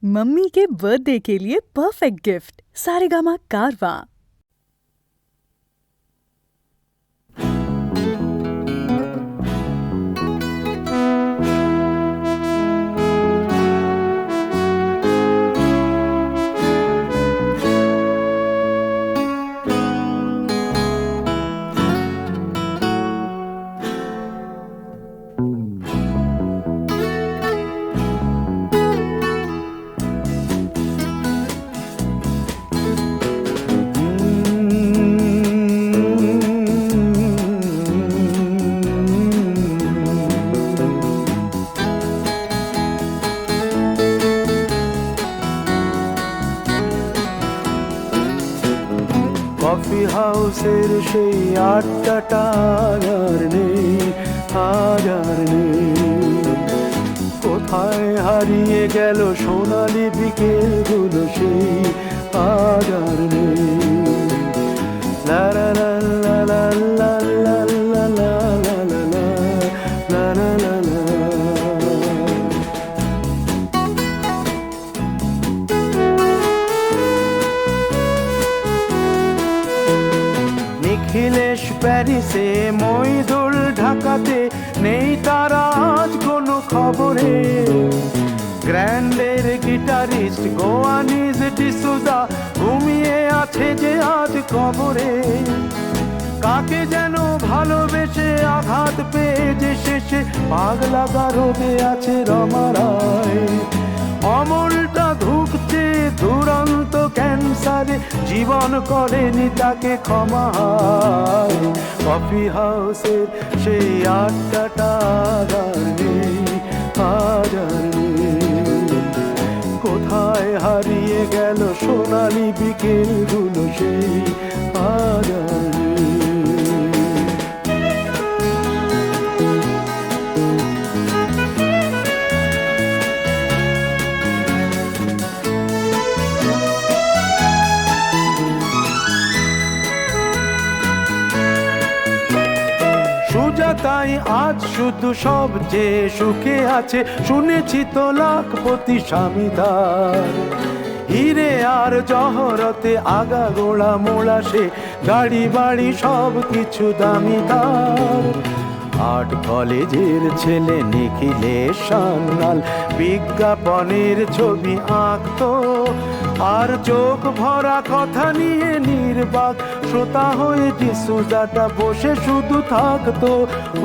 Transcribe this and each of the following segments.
Mummy के birthday के लिए परफेक्ट गिफ्ट सारेगामा कारवा। কফি হাউসের সেই আড্ডাটা আর নেই, আজ আর নেই। কোথায় হারিয়ে গেল সোনালি বিকেলগুলো সেই আজ আর নেই। লা লা লা লা লা লা লা লা লা লা লা লা লা লা। নিখিলেশ প্যারিসে, মইদুল ঢাকাতে, নেই তারা আজ কোনো খবরে। গ্র্যান্ডের গিটারিস্ট গোয়ানিজ ডিসুজা ঘুমিয়ে আছে যে আজ কবরে। কাকে যেন ভালোবেসে আঘাত পেয়ে যে শেষে পাগলা গারদে আছে রমা রায়। অমলটা ধুকছে দুরন্ত ক্যান্সারে, জীবন করেনি তাকে ক্ষমা। কফি হাউসের সেই আড্ডাটা আর নেই, আজ আর নেই। কোথায় হারিয়ে গেল সোনালি বিকেলগুলো সেই আজ আর নেই। তাই আজ শুধু সবচেয়ে সুখে আছে, শুনেছি তো লাখপতি স্বামীদার। হিরে আর জহরতে আগা গোড়া মোড়া সে, গাড়ি বাড়ি সব কিছু দামি তার। আর্ট কলেজের ছেলে নিখিলেশ সান্যাল বিজ্ঞাপনের ছবি আঁকতো, আর চোখ ভরা কথা নিয়ে নির্বাক শ্রোতা হয়ে ডিসুজাটা বসে শুধু থাকতো।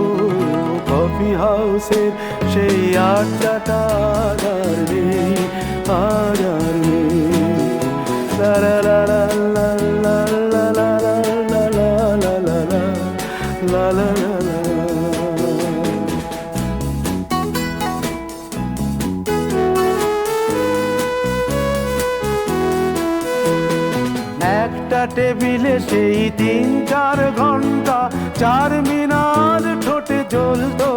ও কফি হাউসের সেই আড্ডাটা আর নেই, আর নেই। লা লা লা লা লা লা লা লা লা লা লা লা লা লা লা। একটা টেবিলে সেই 3-4 ঘন্টা চারমিনার ঠোঁটে জ্বলতো।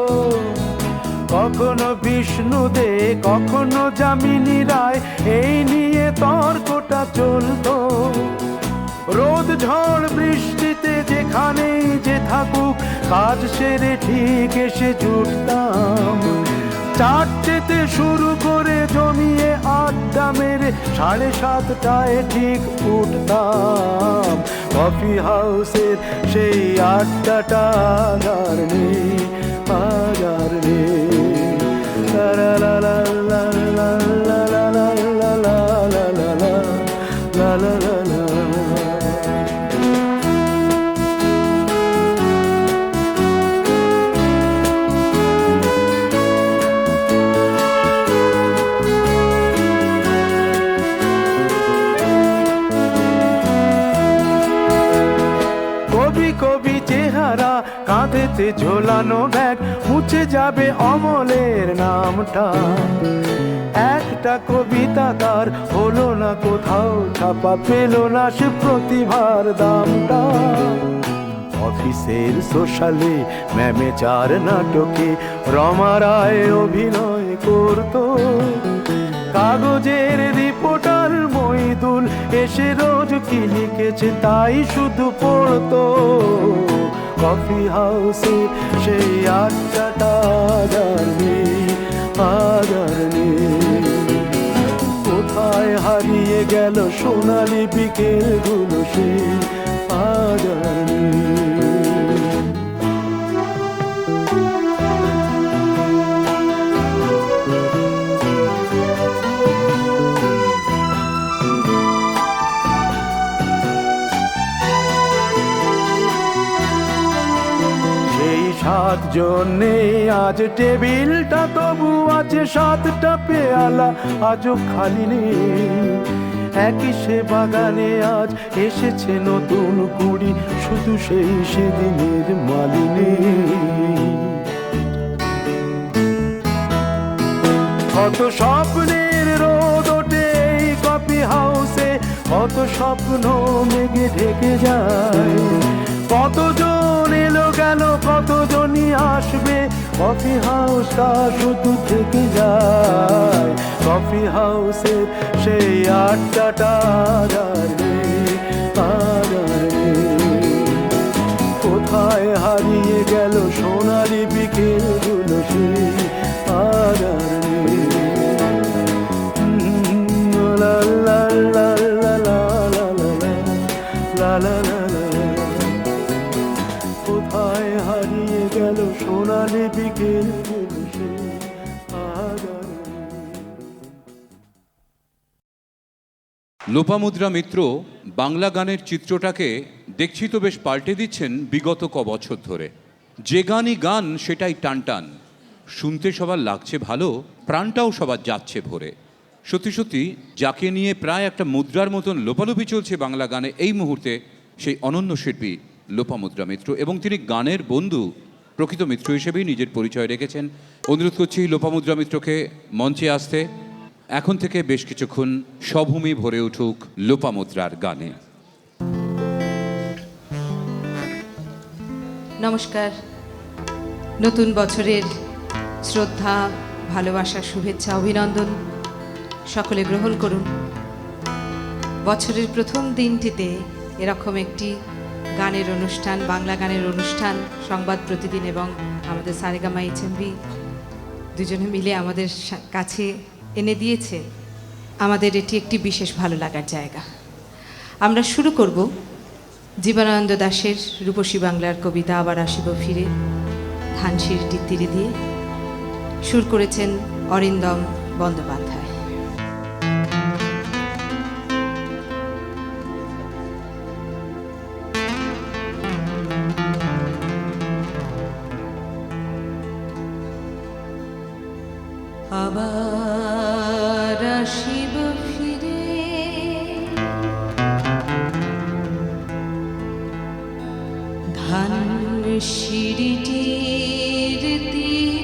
কখনো বিষ্ণু দে, কখনো যামিনী রায়, এই নিয়ে তর্কটা চলতো। রোদ ঝড় বৃষ্টিতে যেখানেই যে থাকুক, কাজ সেরে ঠিক এসে জুটতাম। 4টেতে শুরু করে জমিয়ে আড্ডা মেরে 7:30টায় ঠিক উঠতাম। কফি হাউসের সেই আড্ডাটা আর নেই, আজ আর নেই। লা লা লা লা লা লা লা লা লা লা লা লা লা লা লা লা। কবি কবি চেহারা, কাঁধেতে ঝোলানো ব্যাগ, মুছে যাবে অমলের নামটা। একটা কবিতা তার হলো না কোথাও ছাপা, পেল না সে প্রতিভার দামটা। অফিসের সোশ্যালে, ম্যামেচার নাটকে রমা রায় অভিনয় করতো। কাগজের রিপোর্টার মইদুল এসে রোজ কি লিখেছে তাই শুধু পড়তো। কফি হাউসে সেই আড্ডাটা আর নেই, আজ আর নেই। ও হারিয়ে গেল সোনালি বিকেলগুলো সেই আজ আর নেই। সাতজন নেই আজ টেবিলটা, তবু আছে সাতটা পেয়ালা আজও খালি নেই। একই সে বাগানে আজ এসেছে নতুন কুড়ি, শুধু সেই সেদিনের মালিনী। কত স্বপ্নের রোদ ওঠে এই কফি হাউসে, কত স্বপ্ন মেঘে ঢেকে যায়। কতজন এলো গেল, কতজনই আসবে, কফি হাউসটা শুধু থেকে যায়। কফি হাউসের সেই আড্ডাটা আজ আর নেই, আজ আর নেই। কোথায় হারিয়ে গেল সোনালি বিকেলগুলো সেই আজ আর নেই। লা লা লা লা লা লা লা লা লা লা। কোথায় হারিয়ে গেল সোনালি বিকেলগুলো সেই আজ আর নেই। লোপামুদ্রা মিত্র বাংলা গানের চিত্রটাকে দেখছি তো বেশ পাল্টে দিচ্ছেন বিগত বছর ধরে। যে গানই গান সেটাই টান টান, শুনতে সবার লাগছে ভালো, প্রাণটাও সবার যাচ্ছে ভরে। সত্যি সত্যি যাকে নিয়ে প্রায় একটা মুদ্রার মতন লোপালোপি চলছে বাংলা গানে এই মুহূর্তে, সেই অনন্য শিল্পী লোপামুদ্রা মিত্র, এবং তিনি গানের বন্ধু প্রকৃত মিত্র হিসেবেই নিজের পরিচয় রেখেছেন। অনুরোধ করছি লোপামুদ্রা মিত্রকে মঞ্চে আসতে। এখন থেকে বেশ কিছুক্ষণ স্বভূমি ভরে উঠুক লোপামুদ্রার গানে। নমস্কার। নতুন বছরের শ্রদ্ধা, ভালোবাসা, শুভেচ্ছা, অভিনন্দন সকলে গ্রহণ করুন। বছরের প্রথম দিনটিতে এরকম একটি গানের অনুষ্ঠান, বাংলা গানের অনুষ্ঠান সংবাদ প্রতিদিন এবং আমাদের সারেগামা এইচএমভি দুজনে মিলে আমাদের কাছে এনে দিয়েছে। আমাদের এটি একটি বিশেষ ভালো লাগার জায়গা। আমরা শুরু করব জীবনানন্দ দাশের রূপসী বাংলার কবিতা আবার আসিব ফিরে, ধানসিঁড়িটির তীরে দিয়ে। সুর করেছেন অরিন্দম বন্দ্যোপাধ্যায়। আবার আসিব ফিরে, ধানসিঁড়িটির তীরে,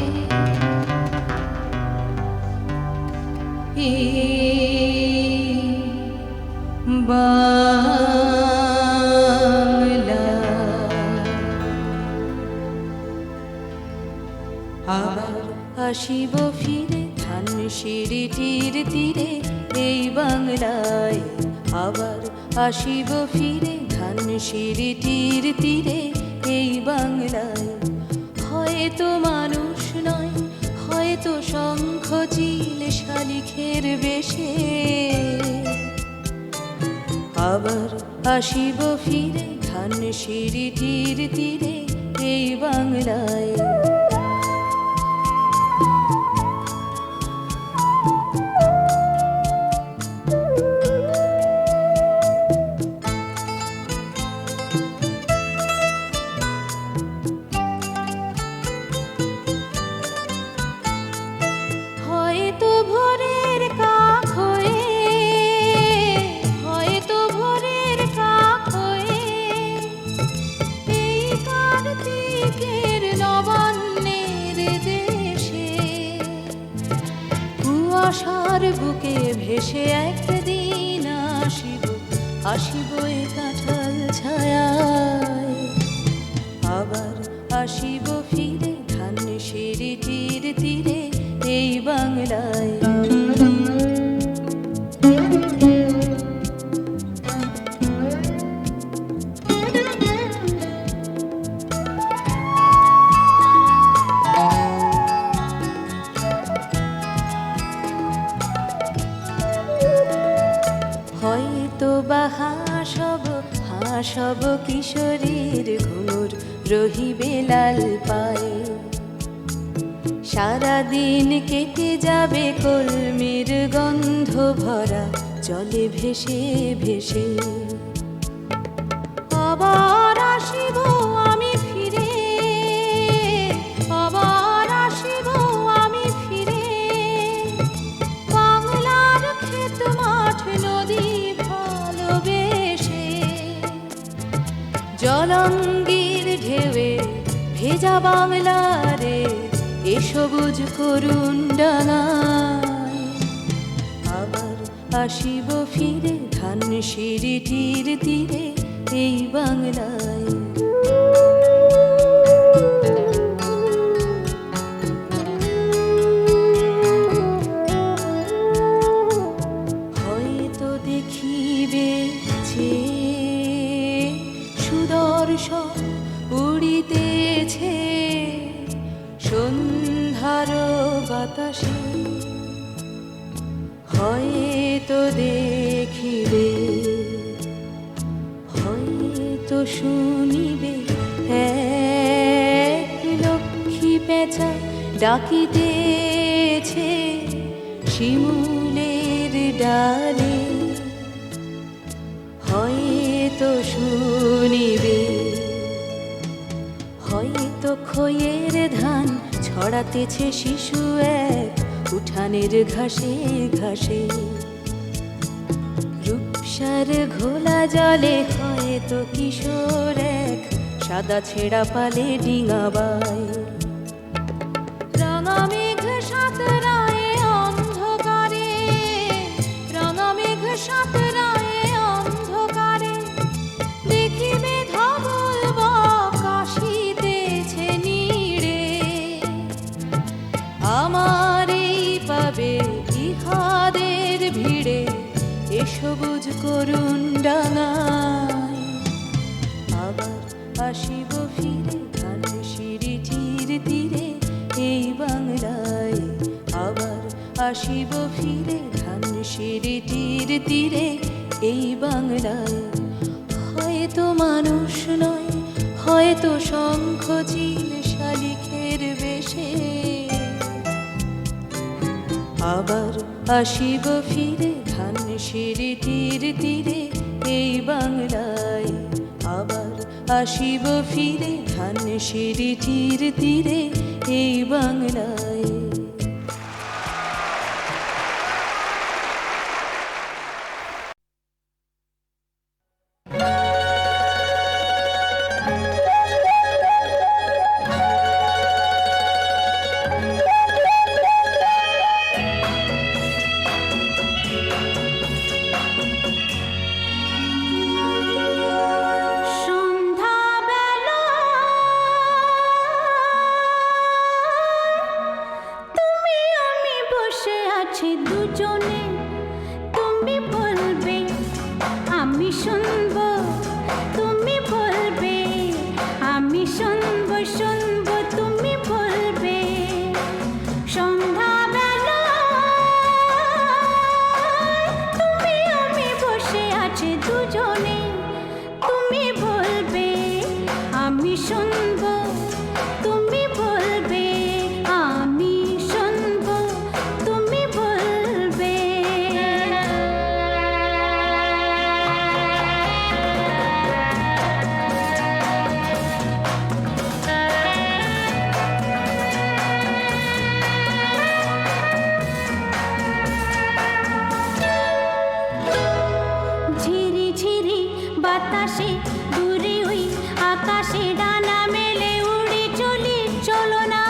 বাংলা আবার আসিব ফিরে, ধানসিঁড়িটির তীরে এই বাংলায়। আবার আসিব ফিরে, ধানসিঁড়িটির তীরে এই বাংলায়। হয়তো মানুষ নয়, হয়তো শঙ্খ চিল শালিখের বেশে। আবার আসিব ফিরে, ধানসিঁড়িটির তীরে এই বাংলায়। আশার বুকে ভেসে একদিন আসিব, আসিব এ কাঁঠাল ছায়ায়। আবার আসিব ফিরে, ধানসিঁড়িটির তীরে এই বাংলায়। সব কিশোরীর ঘুঙুর রহিবে লাল পায়ে। সারাদিন কেটে যাবে কলমির গন্ধ ভরা জলে ভেসে ভেসে। আবার আসিব আমি ফিরে, আবার আসিব আমি ফিরে, বাংলার ক্ষেত মাঠ নদী ভালোবেসে। জলঙ্গির ঢেউয়ে ভেজা বাংলারে এ সবুজ করুণ ডাঙায়। আবার আসিব ফিরে ধানসিঁড়িটির তীরে এই বাংলায়। হয়তো দেখিবে যে সুদর্শন উড়িতেছে সন্ধ্যার বাতাসে। হয়তো দেখিবে, হয়তো শুনিবে এক লক্ষ্মী পেঁচা ডাকিতেছে শিমুলের ডালে। হয়তো শুনিবে, হয়তো খইয়ের ধান ছড়াতেছে শিশু এক উঠানের ঘাসে ঘাসে। রূপসার ঘোলা জলে হয়তো কিশোর এক সাদা ছেঁড়া পালে ডিঙাবায়। রাঙা মেঘ সাঁতরায় অন্ধকারে, রাঙা মেঘ সাঁতরায় অন্ধকারে, দেখিবে ধবল বক আসিতেছে নীড়ে। আমারই পাবে ইহাদের ভিড়ে এ সবুজ করুণ ডাঙায়। আবার আসিব ফিরে ধানসিঁড়িটির তীরে এই বাংলায়। আবার আসিব ফিরে ধানসিঁড়িটির তীরে এই বাংলায়। হয়তো মানুষ নয়, হয়তো শঙ্খ চিল শালিখের বেশে। আবার আসিব ফিরে ধানসিঁড়িটির তীরে এই বাংলায়। আবার আসিব ফিরে ধানসিঁড়িটির তীরে এই বাংলায়। দুজনে তুমি বলবে আমি শুনবো, তুমি বলবে আমি শুনবো, শুনবো তুমি বলবে। সন্ধ্যাবেলা তুমি আমি বসে আছি দুজনে, তুমি বলবে আমি শুনবো, তুমি বলবে আমি শুনবো, তুমি বলবে। ঝিরি ঝিরি বাতাসে দূরে ওই আকাশে ডানা মেলে উড়ে চলি, চলো না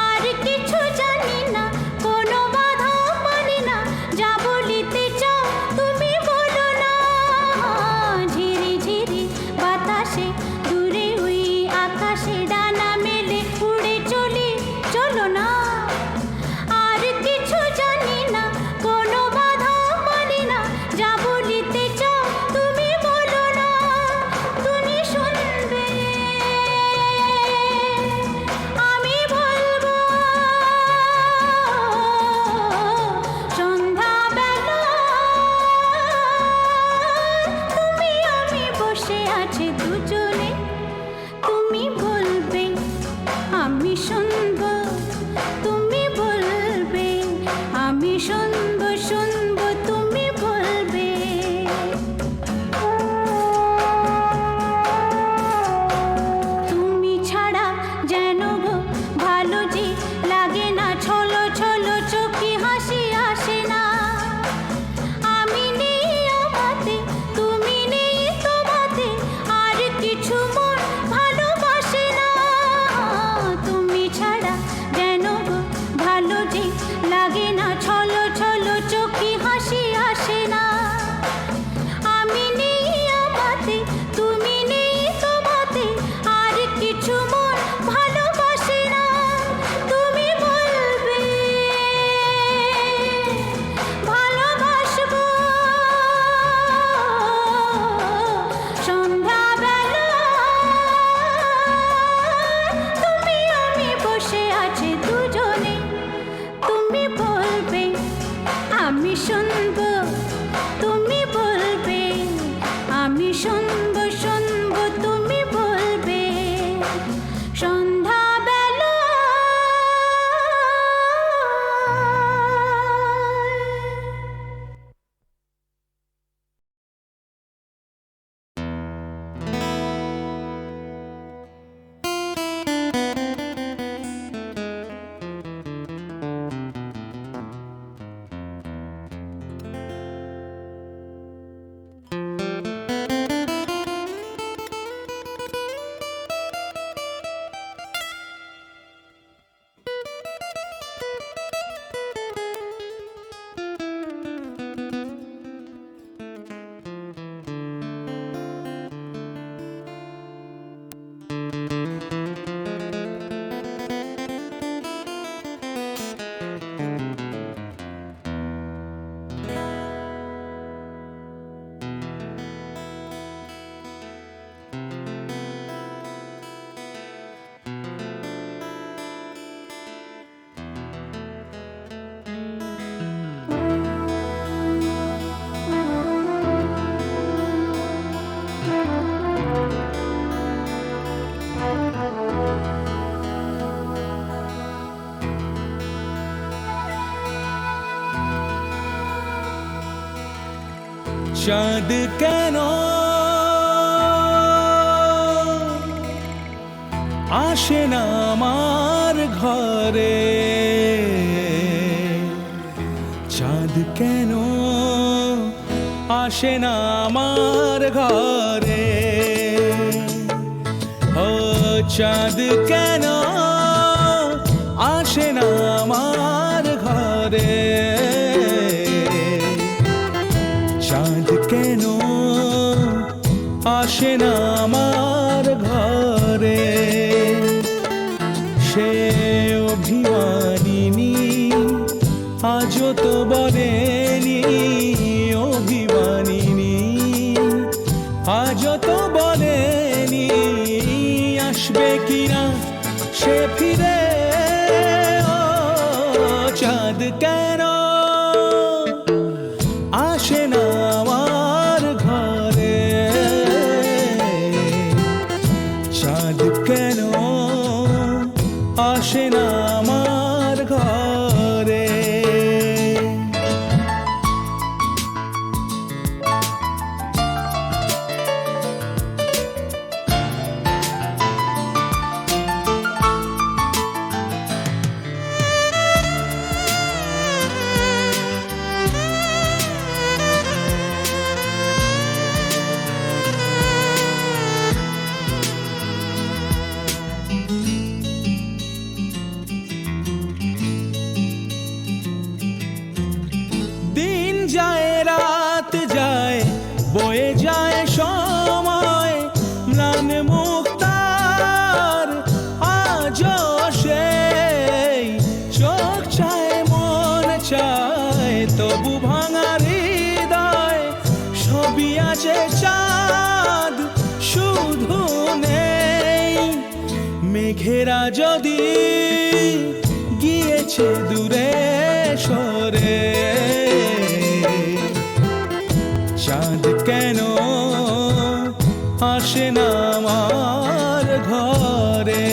আর কিছু জানি না, কোনো বাধা মানি না, যা বলিতে চাও তুমি বলো না। ঝিরি ঝিরি বাতাসে দূরে ওই আকাশে ডানা মেলে উড়ে চলি, চলো না আর কিছু জানি না, কোনো বাধা মানি না, যা বলিতে চাও তুমি বলো না। আমি শুনবো শুনবো তুমি বলবে। তুমি ছাড়া যেন গো ভালো যে লাগে না, ছলো ছলো চোখে হাসি আসে না। আমি নেই আমাতে, তুমি নেই তোমাতে, আর কিছু মন ভালোবাসে না। তুমি ছাড়া যেন গো ভালো যে লাগে না, ছলো ছলো চোখে হাসি আসে না। আমি নেই আমাতে, তুমি নেই তোমাতে, আর কিছু মন ভালোবাসে না। তুমি বলবে ভালোবাসবো সন্ধ্যাবেলা, তুমি আমি বসে আছি দুজনে। তুমি বলবে আমি শুনবো, তুমি বলবে আমি শুনবো শুনবো, তুমি বলবে সন্ধ্যাবেলা। চাঁদ কেন আসে না আমার ঘরে, চাঁদ কেন আসে না আমার ঘরে, ও চাঁদ কেন আসে না আমার ঘরে, চাঁদ কেন আসে না আমার ঘরে। সে অভিমানিনী আজও তো বলেনি, অভিমানিনী আজও তো বলেনি আসবে কিনা সে ফিরে। ও চাঁদ কেন আসে না আমার ঘরে, চাঁদ কেন আসে না আমার ঘরে। দিন যায় রাত যায় বয়ে যায় সময়, ম্লান মুক্তার আজও সেই চোখ চায় মন চায়, তবু ভাঙা হৃদয় সবই আছে, চাঁদ শুধু নেই। মেঘেরা যদি গিয়েছে দূরে সরে, চাঁদ কেন আসে না আমার ঘরে।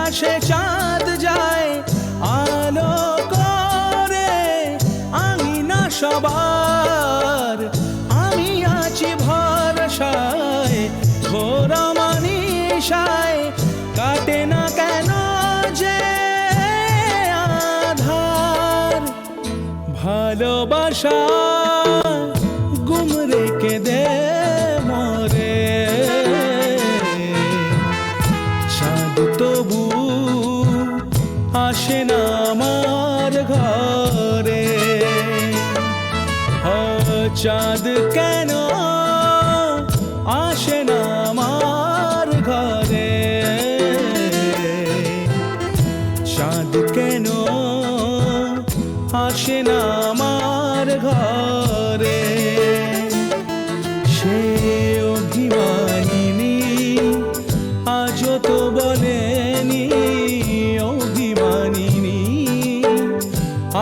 আকাশে চাঁদ যায় আলো করে, আঙিনা সবার আমি আছি ভরসায়, ঘোর মানিসায় কাটে না কেন যে আধার, ভালোবাসা গুম রেখে দে মরে, চাঁদ তবু আসে না আমার ঘরে, চাঁদ কেন আসে না আমার ঘরে, চাঁদ কেন আসে না আমার ঘরে, সে অভিমানিনী আজও তো বলেনি, অভিমানিনী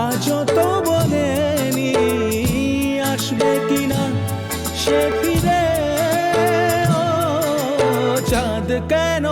আজও তো বলেনি আসবে কিনা সে ফিরে, ও চাঁদ কেন।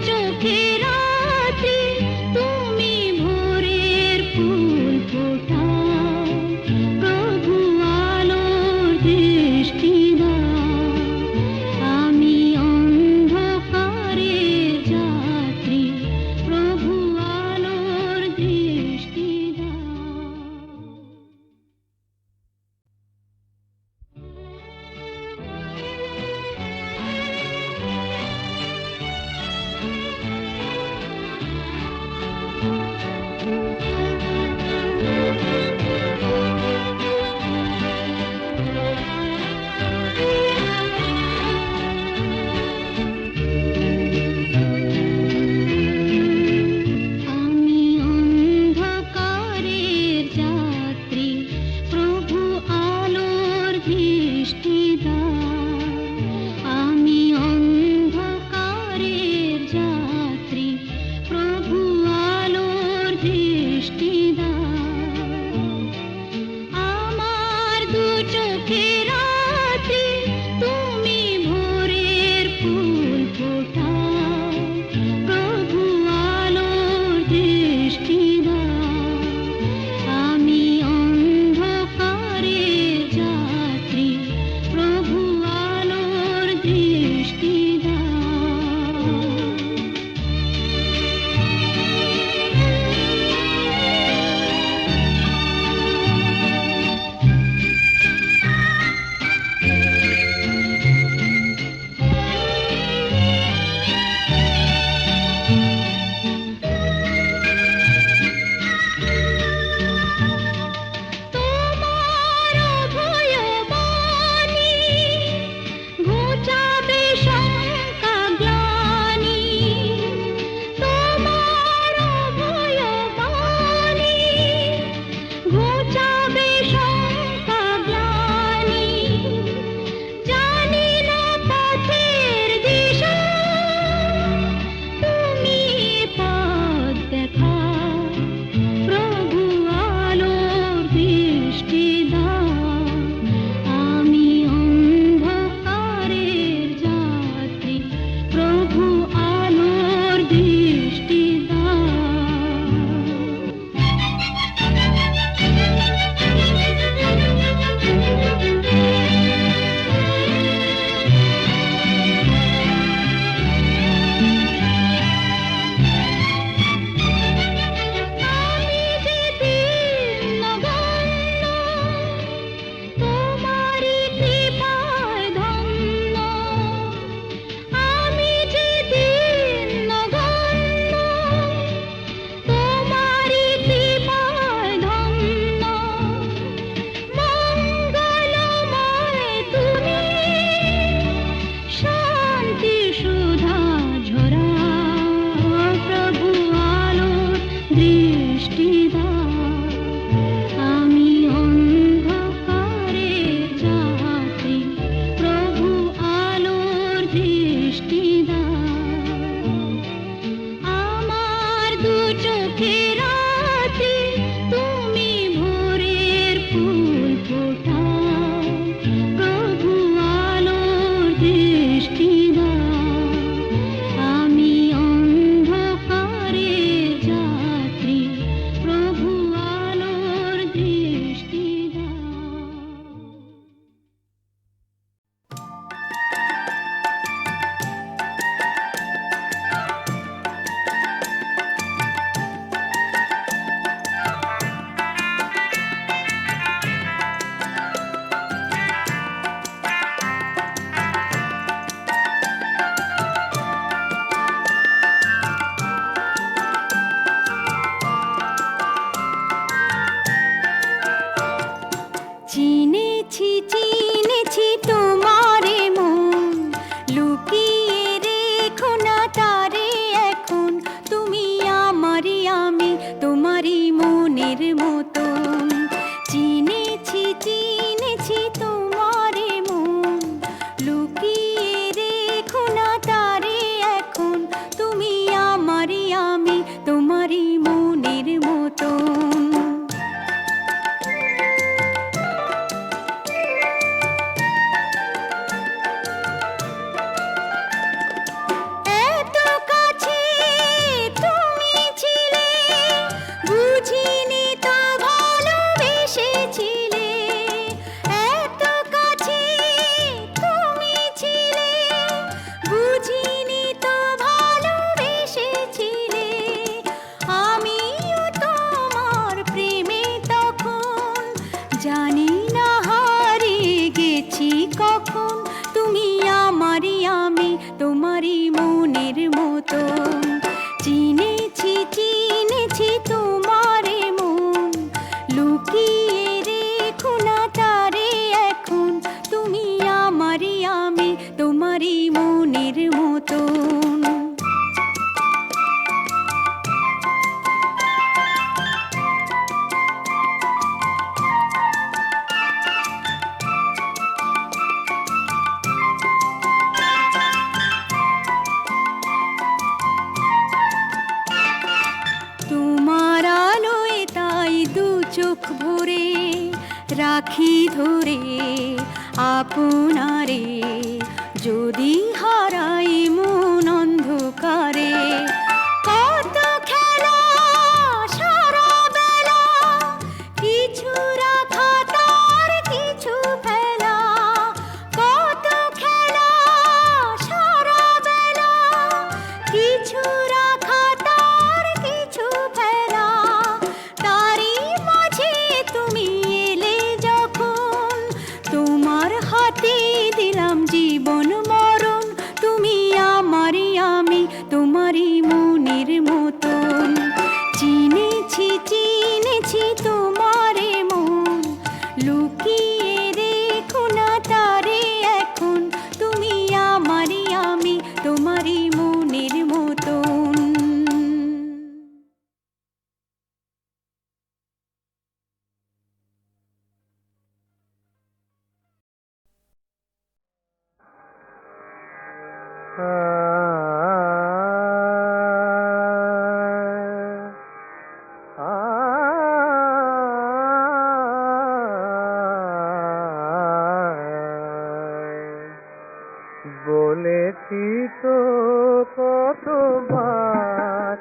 চোখে রাত্রি তুমি ভোরের ফুল ফোটাও প্রভু আলোর দৃষ্টি দাও আমি অন্ধকারের যাত্রী প্রভু আলোর দৃষ্টি দাও। আমি অন্ধকারের যাত্রী প্রভু আলোর দৃষ্টি দাও আমি অন্ধকারের যাত্রী প্রভু আলোর দৃষ্টি দাও আমার দু চোখে রাত্রি তুমি ভোরের ফুল ফোটাও প্রভু আলোর দৃষ্টি দাও আমি অন্ধকারের যাত্রী প্রভু আলোর দৃষ্টি দাও। তোমার অভয়বাণী ঘোচাবে শঙ্কা গ্লানি তোমার অভয়বাণী ঘোচাবে শঙ্কা গ্লানি জানি না পথের দিশা তুমি পথ দেখাও প্রভু আলোর দৃষ্টি দাও আমি অন্ধকারের যাত্রী প্রভু আলোর দৃষ্টি দাও। আমি যে দীনবন্ধ তোমারি কৃপায় ধন্য আমি যে দীনবন্ধ তোমারি কৃপায় ধন্য মঙ্গলময় তুমি শান্তি সুধা ঝরাও প্রভু আলোর দৃষ্টি দাও আমি অন্ধকারের যাত্রী প্রভু আলোর দৃষ্টি দাও আমার দু চোখে রাত্রি তুমি ভোরের ফুল ফোটাও প্রভু আলোর দৃষ্টি দাও আমি অন্ধকারের যাত্রী প্রভু আলোর দৃষ্টি দাও। মতন। চিনেছি চিনেছি তোমারে মন, লুকিয়ে রেখো না তারে এখন। তুমি আমারই আমি তোমারই মনের মতন। তোমার আলোয় তাই দু চোখ ভরে রাখি ধরে আপনারে, যদি হারাই মন অন্ধকারে। কত খেলা সারা বেলা, কিছু রাখা তার কিছু ফেলা। কত খেলা সারা বেলা, কিছু রাখা তার কিছু ফেলা। তারই মাঝে তুমি এলে যখন, তোমার হাতে দিলাম জীবন মরণ। তুমি আমারই আমি তোমারই মনের মতন। চিনেছি চিনেছি তোমারে মন, লুকিয়ে রেখো না তারে এখন। তুমি আমারই আমি তোমারই মনের মতন। বলেছি তো কতবার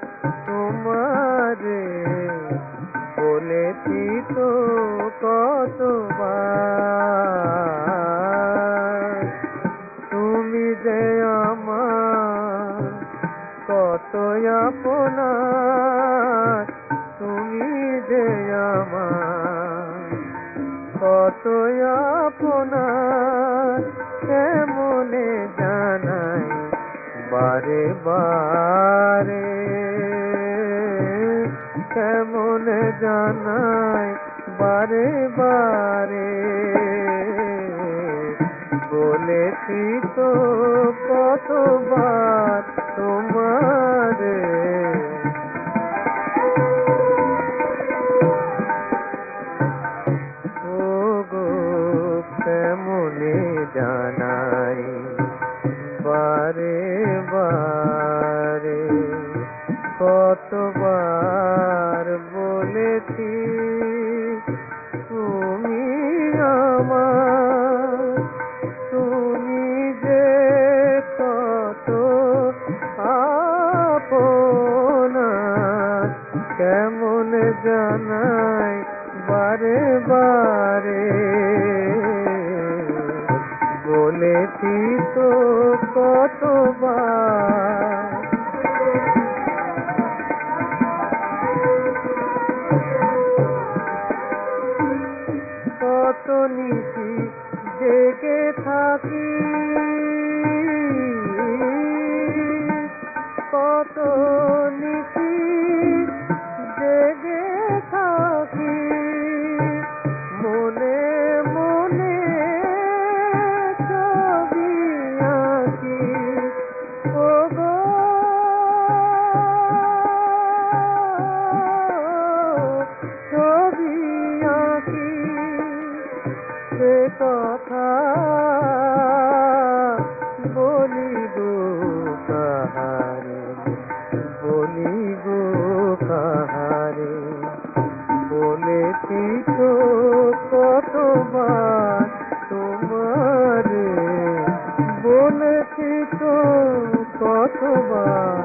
তোমারে, বলেছি তো কতবার, তুমি যে আমার কত আপনার, তুমি যে আমার কত আপনার। কেমনে জানাই বারে বারে, কেমনে জানাই বারে বারে। বলেছি তো কতবার তোমারে, ও গো কেমনে জানাই বারে বারে। কতবার বলেছি তুমি আমার, তুমি যে কত আপনার। কেমন জানাই বারে বারে, বলেছি তো কতবার। কত নিশি জেগে থাকি, কত নিশি জেগে থাকি, মনে মনে ছবি আঁকি। ও গো ছবি আঁকি, সে কথা বলিব কাহারে, বলিব কাহারে। বলেছি তো কতবার তোমারে, বলেছি তো কতবার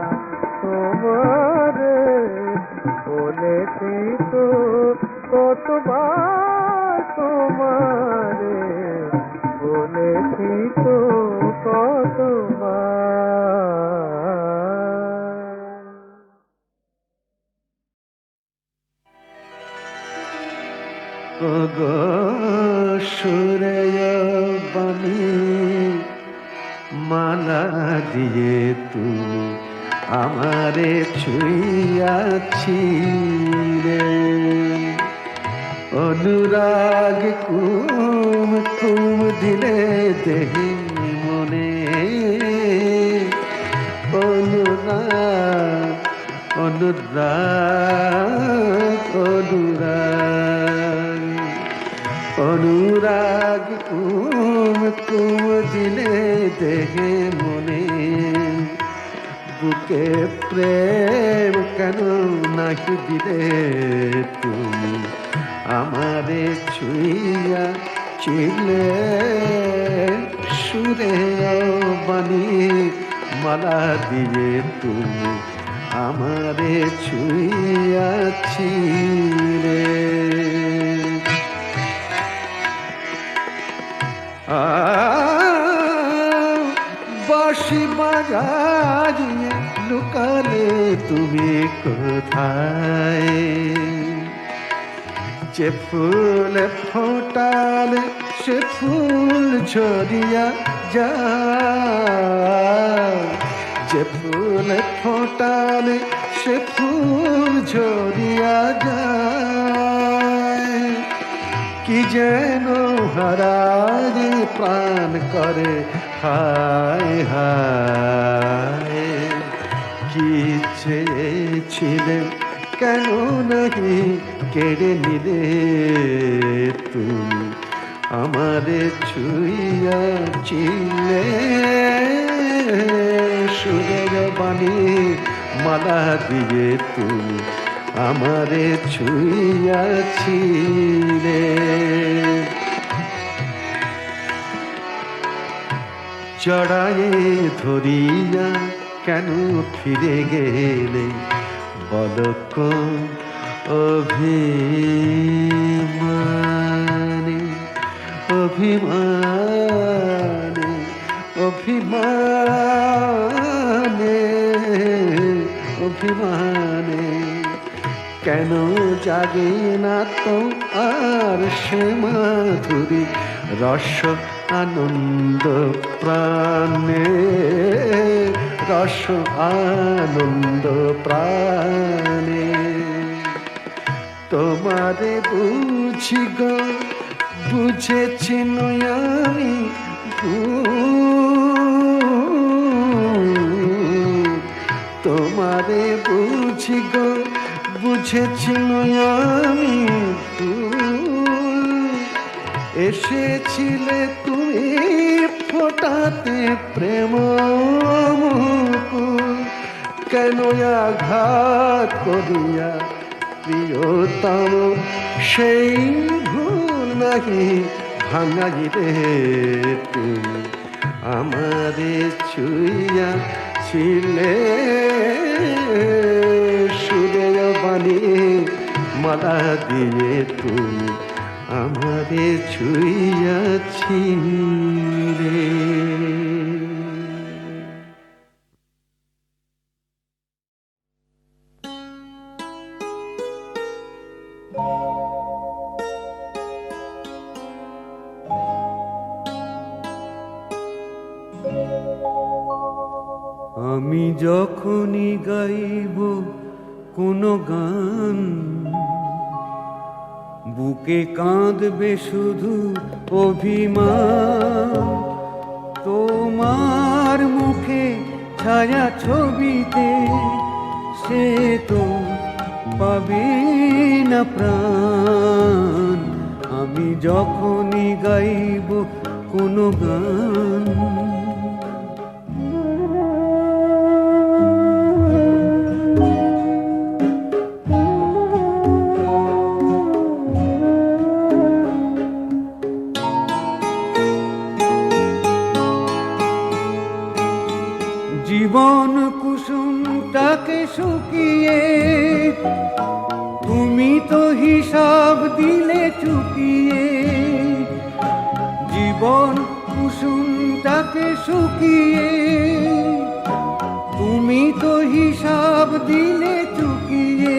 তোমারে। বলেছি তো কতবার তোমারে, বলেছি তো কতবার। ওগো সুরেয় বাণী মালা দিয়ে তুমি আমারে ছুঁয়াছিলে অনুরাগ কুম কুম দিলে দেহি মনে অনুরাগ অনুরাগ অনুরাগ অনুরাগ কুম কুম দিলে দেহে মনে বুকে প্রেম কেন নাহি দিলে তুমি আমারে ছুঁয়া ছিলে সুরে বাণী মালা দিয়ে তুমি আমারে ছুঁয়াছিলে বাঁশি বাজারিয়ে লুকালে তুমি কোথায় যে ফুল ফোটালে সে ফুল ঝরিয়া যায় যে ফুল ফোটালে সে ফুল ঝরিয়া যায় কি যেন হারারে প্রাণ করে হায় হায় কি চেয়েছিলে কেন নাহি কেড়ে নিলে তুমি আমারে ছুঁয়াছিলে সুরের বাণী মালা দিয়ে তুমি আমারে ছুঁয়াছিলে জড়ায়ে ধরিয়া কেন ফিরে গেলে বলক অভিমানে অভিমানে অভিমানে অভিমানে কেন জাগে না তো আর সে মাধুরী রস আনন্দ প্রাণে রস আনন্দ প্রাণে তোমারে বুঝি গো বুঝেছি আমি তোমারে বুঝি গো বুঝেছি আমি এসেছিলে তুমি ফোটাতে প্রেম কেন আঘাত করিয়া প্রিয়তম সেই ভুল নাহি ভাঙাইলে তুমি আমারে ছুঁয়া ছিলে সুরের বাণী মালা দিয়ে তুমি আমারে ছুঁয়াছিলে আমি যখনই গাইব কোনো গান বুকে কাঁদবে শুধু অভিমান তোমার মুখে ছায়া ছবিতে সে তো পাবে না প্রাণ আমি যখনই গাইব কোনো গান জীবন কুসুমটাকে শুকিয়ে তুমি তো হিসাব দিলে চুকিয়ে জীবন কুসুমটাকে শুকিয়ে তুমি তো হিসাব দিলে চুকিয়ে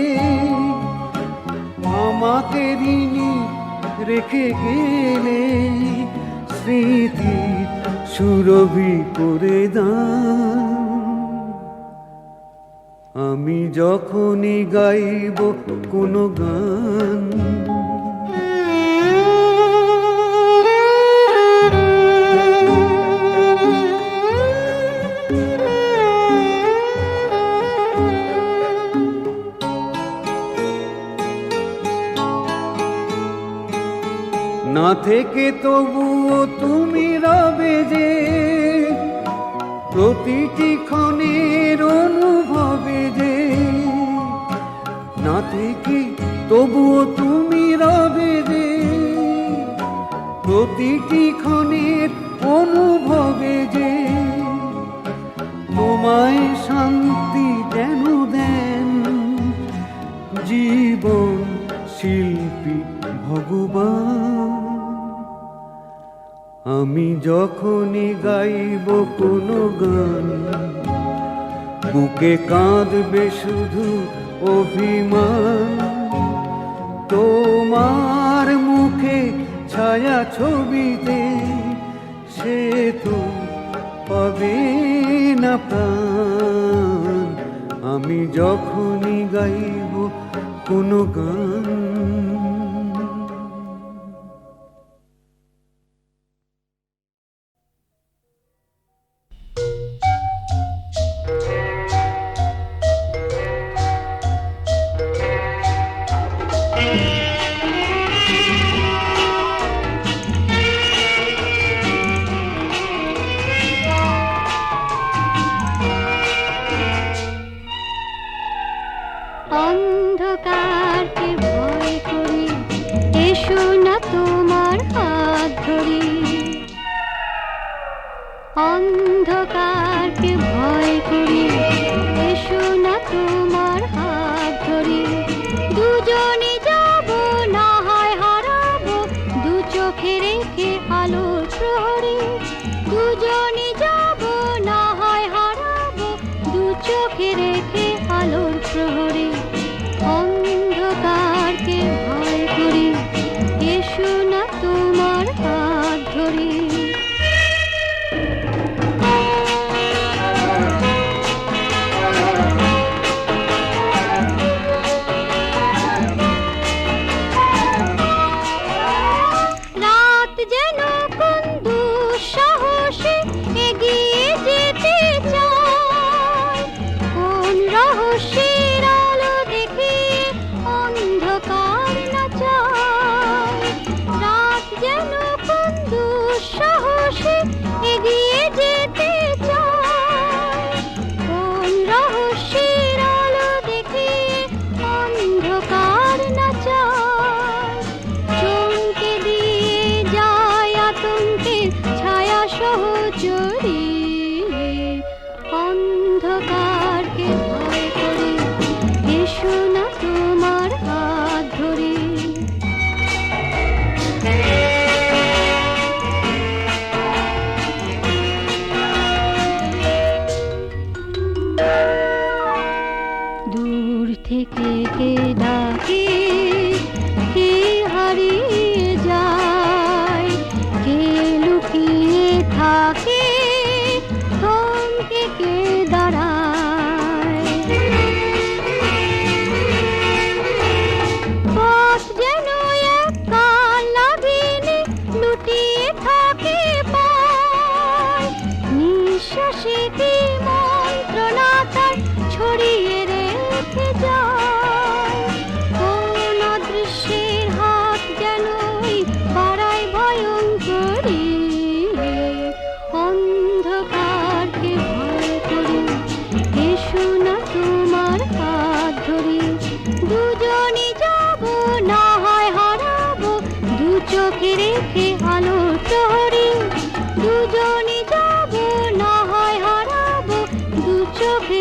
আমাকে ঋণী রেখে গেলে স্মৃতি সুরভি করে দাও আমি যখনই গাইব কোনো গান, না থেকে তবুও তুমি রবে যে প্রতিটি ক্ষণের অনুভবে যে, না থেকে তবুও তুমি রবে যে প্রতিটি ক্ষণের অনুভবে যে, তোমায় শান্তি যেন দেন জীবন শিল্পী ভগবান। আমি যখনই গাইব কোনো গান, বুকে কাঁদবে শুধু অভিমান, তোমার মুখে ছায়া ছবিতে সে তো পাবে না প্রাণ। আমি যখনই গাইব কোনো গান, অন্ধকারকে ভয় করি, এসো না তোমার হাত ধরি। অন্ধকারকে ভয় করি, এসো না তোমার হাত ধরি। দুজনে যাব না হয় হারাবো, দু চোখে রেখে আলো প্রহরী। দুজনে যাব না হয় হারাবো, দু চোখে রেখে আলোর প্রহরী। অন্ধকারকে ভয় করি, এসো না তোমার হাত ধরি। রাত যেন কোন দুঃসাহসে এগিয়ে যেতে চায়, কোন রহস্যের আলো দেখে অন্ধকার না চায়। রাত যেন কোন দুঃসাহসে এগিয়ে যেতে চায়, কোন রহস্যের আলো দেখে অন্ধকার না চায়। চমকে দিয়ে যায় আতঙ্কের ছায়া সহচরী। অন্ধকারকে ভয় করি, এসো না তোমার হাত ধরি। দূর থেকে কে ডাকে, কে হারিয়ে যায়, কে লুকিয়ে থাকে, থমকে কে দাঁড়ায়। পথ যেন এক কাল নাগিনী লুটিয়ে থাকে পায়, নিঃশ্বাসে কি মন্ত্রণা তার ছড়িয়ে রেখে যায়। কোন অদৃশ্যের হাত যেন বাড়ায় ভয়ঙ্করী। অন্ধকারকে ভয় করি, এসো না তোমার হাত ধরি। দুজনে যাব না হয় হারাবো, দু চোখে রেখে আলো প্রহরী। দুজনে যাব না হয় হারাবো, দু চোখে